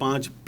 5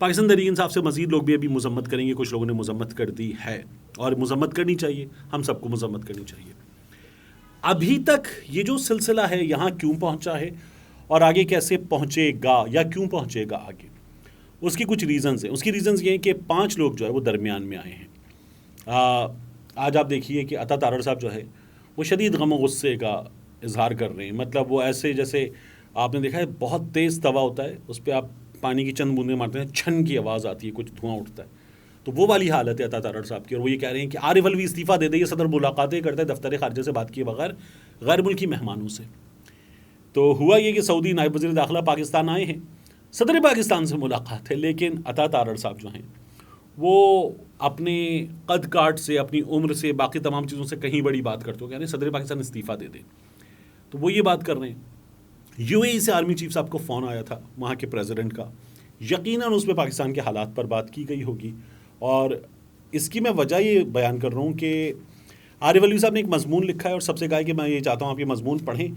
پاکستان تحریک انصاف سے مزید لوگ بھی ابھی مذمت کریں گے، کچھ لوگوں نے مذمت کر دی ہے اور مذمت کرنی چاہیے، ہم سب کو مذمت کرنی چاہیے۔ ابھی تک یہ جو سلسلہ ہے یہاں کیوں پہنچا ہے اور آگے کیسے پہنچے گا یا کیوں پہنچے گا آگے، اس کی کچھ ریزنز ہیں۔ اس کی ریزنز یہ ہیں کہ 5 لوگ جو ہے وہ درمیان میں آئے ہیں۔ آج آپ دیکھیے کہ عطا تارڑ صاحب جو ہے وہ شدید غم و غصے کا اظہار کر رہے ہیں، مطلب وہ ایسے جیسے آپ نے دیکھا ہے بہت تیز توا ہوتا ہے، اس پہ آپ پانی کی چند بوندیں مارتے ہیں، چھن کی آواز آتی ہے، کچھ دھواں اٹھتا ہے، تو وہ والی حالت ہے عطا تارڑ صاحب کی۔ اور وہ یہ کہہ رہے ہیں کہ عارف الوی استعفیٰ دے دے، یہ صدر ملاقاتیں کرتا ہے دفتر خارجہ سے بات کیے بغیر غیر ملکی مہمانوں سے۔ تو ہوا یہ کہ سعودی نائب وزیر داخلہ پاکستان آئے ہیں، صدر پاکستان سے ملاقات ہے، لیکن عطا تارڑ صاحب جو ہیں وہ اپنے قد کاٹ سے، اپنی عمر سے، باقی تمام چیزوں سے کہیں بڑی بات کرتے ہو، یعنی صدر پاکستان استعفیٰ دے دے، تو وہ یہ بات کر رہے ہیں۔ یو اے ای سے آرمی چیف صاحب کو فون آیا تھا وہاں کے پریزیڈنٹ کا، یقیناً اس پہ پاکستان کے حالات پر بات کی گئی ہوگی، اور اس کی میں وجہ یہ بیان کر رہا ہوں کہ عارف الوی صاحب نے ایک مضمون لکھا ہے اور سب سے کہا ہے کہ میں یہ چاہتا ہوں آپ یہ مضمون پڑھیں۔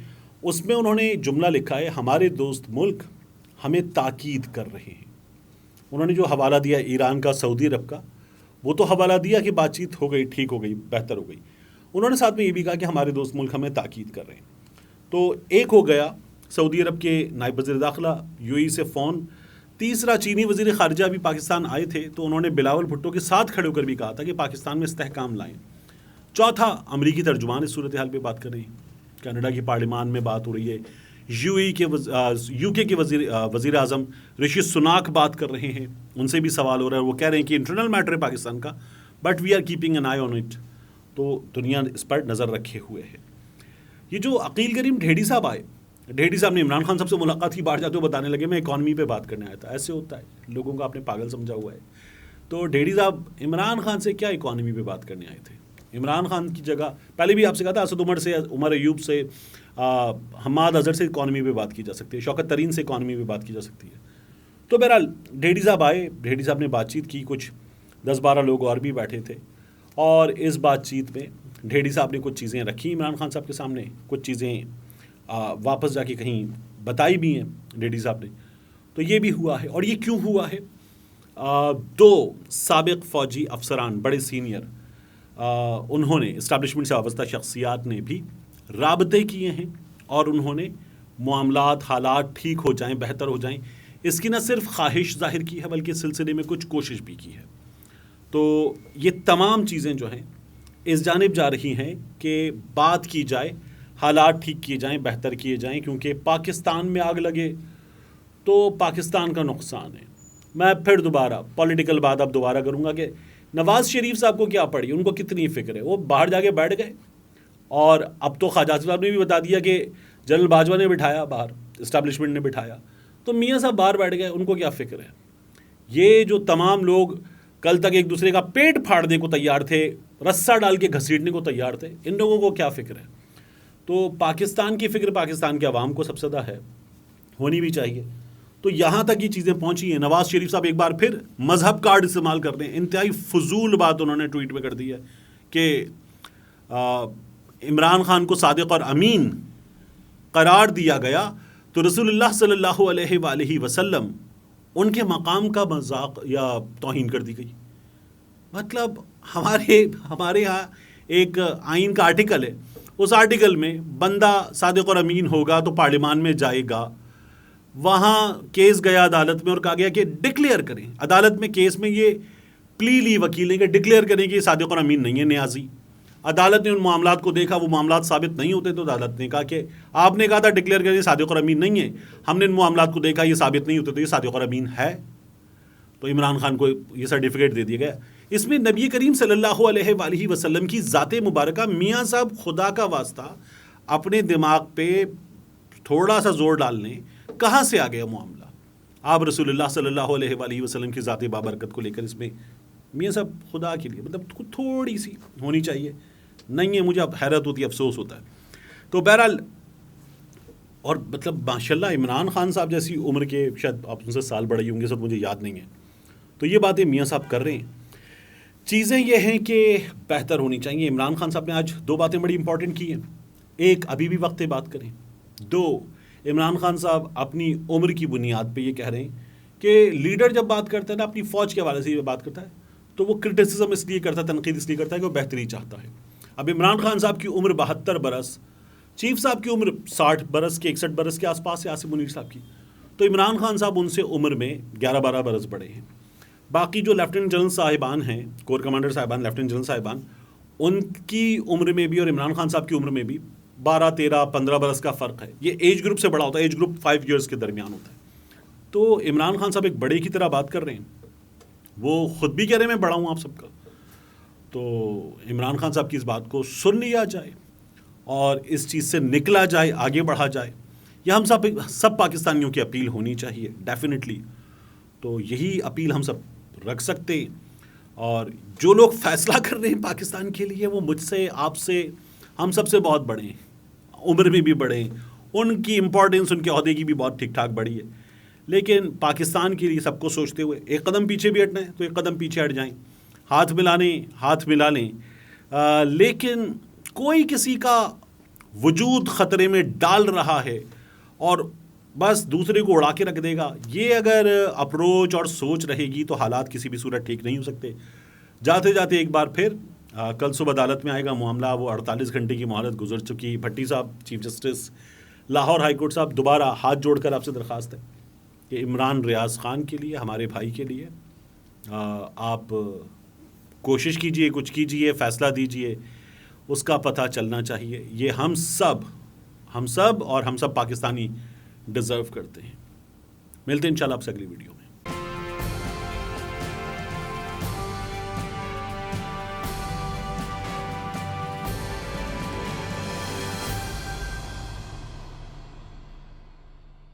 اس میں انہوں نے جملہ لکھا ہے، ہمارے دوست ملک ہمیں تاکید کر رہے ہیں۔ انہوں نے جو حوالہ دیا ایران کا، سعودی عرب کا، وہ تو حوالہ دیا کہ بات چیت ہو گئی، ٹھیک ہو گئی، بہتر ہو گئی، انہوں نے ساتھ میں یہ بھی کہا کہ ہمارے دوست ملک ہمیں تاکید کر رہے ہیں۔ تو ایک ہو گیا سعودی عرب کے نائب وزیر داخلہ، یو اے ای سے فون۔ تیسرا چینی وزیر خارجہ بھی پاکستان آئے تھے، تو انہوں نے بلاول بھٹو کے ساتھ کھڑے ہو کر بھی کہا تھا کہ پاکستان میں استحکام لائیں۔ چوتھا امریکی ترجمان اس صورتحال پہ بات کر رہے ہیں، کینیڈا کی پارلیمان میں بات ہو رہی ہے، یو کے وزیر اعظم رشی سناک بات کر رہے ہیں، ان سے بھی سوال ہو رہا ہے، وہ کہہ رہے ہیں کہ انٹرنل میٹر ہے پاکستان کا، but we are keeping an eye on it, تو دنیا اس پر نظر رکھے ہوئے ہے۔ یہ جو عقیل کریم ڈھیڈی صاحب آئے، ڈھیڈی صاحب نے عمران خان صاحب سے ملاقات کی، باہر جاتے ہوئے بتانے لگے میں اکانومی پہ بات کرنے آیا تھا۔ ایسے ہوتا ہے، لوگوں کو آپ نے پاگل سمجھا ہوا ہے۔ تو ڈھیڈی صاحب عمران خان سے کیا اکانومی پہ بات کرنے آئے تھے؟ عمران خان کی جگہ پہلے بھی آپ سے کہا تھا، اسد عمر سے، عمر ایوب سے، حماد اظہر سے اکانومی پہ بات کی جا سکتی ہے، شوکت ترین سے اکانومی پہ بات کی جا سکتی ہے۔ تو بہرحال ڈھیڈی صاحب آئے، ڈھیڈی صاحب نے بات چیت کی، کچھ 10-12 لوگ اور بھی بیٹھے تھے، اور اس بات چیت میں ڈھیڈی صاحب نے کچھ چیزیں رکھی عمران خان صاحب کے سامنے، کچھ چیزیں واپس جا کے کہیں بتائی بھی ہیں ڈھیڈی صاحب نے۔ تو یہ بھی ہوا ہے، اور یہ کیوں ہوا ہے؟ 2 سابق فوجی افسران، بڑے سینئر، انہوں نے اسٹیبلشمنٹ سے وابستہ شخصیات نے بھی رابطے کیے ہیں، اور انہوں نے معاملات، حالات ٹھیک ہو جائیں، بہتر ہو جائیں، اس کی نہ صرف خواہش ظاہر کی ہے بلکہ اس سلسلے میں کچھ کوشش بھی کی ہے۔ تو یہ تمام چیزیں جو ہیں اس جانب جا رہی ہیں کہ بات کی جائے، حالات ٹھیک کیے جائیں، بہتر کیے جائیں، کیونکہ پاکستان میں آگ لگے تو پاکستان کا نقصان ہے۔ میں پھر دوبارہ پولیٹیکل بات اب دوبارہ کروں گا کہ نواز شریف صاحب کو کیا پڑی، ان کو کتنی فکر ہے، وہ باہر جا کے بیٹھ گئے، اور اب تو خواجہ صاحب نے بھی بتا دیا کہ جنرل باجوہ نے بٹھایا، باہر اسٹیبلشمنٹ نے بٹھایا، تو میاں صاحب باہر بیٹھ گئے، ان کو کیا فکر ہے؟ یہ جو تمام لوگ کل تک ایک دوسرے کا پیٹ پھاڑنے کو تیار تھے، رسہ ڈال کے گھسیٹنے کو تیار تھے، ان لوگوں کو کیا فکر ہے؟ تو پاکستان کی فکر پاکستان کے عوام کو سب سے زیادہ ہے، ہونی بھی چاہیے۔ تو یہاں تک یہ چیزیں پہنچی ہیں۔ نواز شریف صاحب ایک بار پھر مذہب کارڈ استعمال کر رہے ہیں، انتہائی فضول بات انہوں نے ٹویٹ میں کر دی ہے کہ عمران خان کو صادق اور امین قرار دیا گیا تو رسول اللہ صلی اللہ علیہ وآلہ وسلم ان کے مقام کا مذاق یا توہین کر دی گئی۔ مطلب ہمارے یہاں ایک آئین کا آرٹیکل ہے، اس آرٹیکل میں بندہ صادق اور امین ہوگا تو پارلیمان میں جائے گا، وہاں کیس گیا عدالت میں اور کہا گیا کہ ڈکلیئر کریں، عدالت میں کیس میں یہ پلی لی وکیل نے کہ ڈکلیئر کریں کہ یہ صادق اور امین نہیں ہے، نیازی۔ عدالت نے ان معاملات کو دیکھا، وہ معاملات ثابت نہیں ہوتے، تو عدالت نے کہا کہ آپ نے کہا تھا ڈکلیئر کریں صادق اور امین نہیں ہے، ہم نے ان معاملات کو دیکھا، یہ ثابت نہیں ہوتے، تو یہ صادق اور امین ہے، تو عمران خان کو یہ سرٹیفکیٹ دے دیا گیا۔ اس میں نبی کریم صلی اللہ علیہ وآلہ وسلم کی ذات مبارکہ، میاں صاحب خدا کا واسطہ اپنے دماغ پہ تھوڑا سا زور ڈال لیں، کہاں سے آ گیا معاملہ؟ آپ رسول اللہ صلی اللہ علیہ وآلہ وسلم کی ذات بابرکت کو لے کر اس میں میاں صاحب خدا کے لیے مطلب تھوڑی سی ہونی چاہیے، نہیں ہے، مجھے اب حیرت ہوتی ہے، افسوس ہوتا ہے۔ تو بہرحال، اور مطلب ماشاءاللہ عمران خان صاحب جیسی عمر کے، شاید آپ ان سے سال بڑے ہوں گے، سب مجھے یاد نہیں ہے، تو یہ باتیں میاں صاحب کر رہے ہیں۔ چیزیں یہ ہیں کہ بہتر ہونی چاہیے۔ عمران خان صاحب نے آج 2 باتیں بڑی امپورٹنٹ کی ہیں۔ ایک، ابھی بھی وقت بات کریں۔ 2، عمران خان صاحب اپنی عمر کی بنیاد پہ یہ کہہ رہے ہیں کہ لیڈر جب بات کرتا ہے نا اپنی فوج کے حوالے سے بات کرتا ہے تو وہ کرٹیسزم اس لیے کرتا ہے, تنقید اس لیے کرتا ہے کہ وہ بہتری چاہتا ہے. اب عمران خان صاحب کی عمر 72 برس, چیف صاحب کی عمر 60 برس کے 61 برس کے آس پاس ہے, آصف منیر صاحب کی, تو عمران خان صاحب ان سے عمر میں 11-12 برس بڑے ہیں. باقی جو لیفٹیننٹ جنرل صاحبان ہیں, کور کمانڈر صاحبان, لیفٹیننٹ جنرل صاحبان, ان کی عمر میں بھی اور عمران خان صاحب کی عمر میں بھی 12, 13, 15 برس کا فرق ہے. یہ ایج گروپ سے بڑا ہوتا ہے, ایج گروپ 5 ایئرس کے درمیان ہوتا ہے. تو عمران خان صاحب ایک بڑے کی طرح بات کر رہے ہیں, وہ خود بھی کہہ رہے ہیں میں بڑا ہوں آپ سب کا. تو عمران خان صاحب کی اس بات کو سن لیا جائے اور اس چیز سے نکلا جائے, آگے بڑھا جائے. یہ ہم سب پاکستانیوں کی اپیل ہونی چاہیے ڈیفینیٹلی. تو یہی اپیل ہم سب رکھ سکتے ہیں. اور جو لوگ فیصلہ کر رہے ہیں پاکستان کے لیے وہ مجھ سے, آپ سے, ہم سب سے بہت بڑے ہیں, عمر میں بھی بڑے ہیں, ان کی امپورٹنس, ان کے عہدے کی بھی بہت ٹھیک ٹھاک بڑی ہے. لیکن پاکستان کے لیے سب کو سوچتے ہوئے ایک قدم پیچھے بھی ہٹنا ہے تو ایک قدم پیچھے ہٹ جائیں, ہاتھ ملا لیں. لیکن کوئی کسی کا وجود خطرے میں ڈال رہا ہے اور بس دوسرے کو اڑا کے رکھ دے گا, یہ اگر اپروچ اور سوچ رہے گی تو حالات کسی بھی صورت ٹھیک نہیں ہو سکتے. جاتے جاتے ایک بار پھر کل صبح عدالت میں آئے گا معاملہ, وہ 48 گھنٹے کی مہلت گزر چکی. بھٹی صاحب chief justice Lahore high court صاحب, دوبارہ ہاتھ جوڑ کر آپ سے درخواست ہے کہ عمران ریاض خان کے لیے, ہمارے بھائی کے لیے آپ کوشش کیجئے, کچھ کیجئے, فیصلہ دیجئے. اس کا پتہ چلنا چاہیے. یہ ہم سب اور ہم سب پاکستانی ڈیزرو کرتے ہیں. ملتے ہیں انشاءاللہ آپ سے اگلی ویڈیو میں.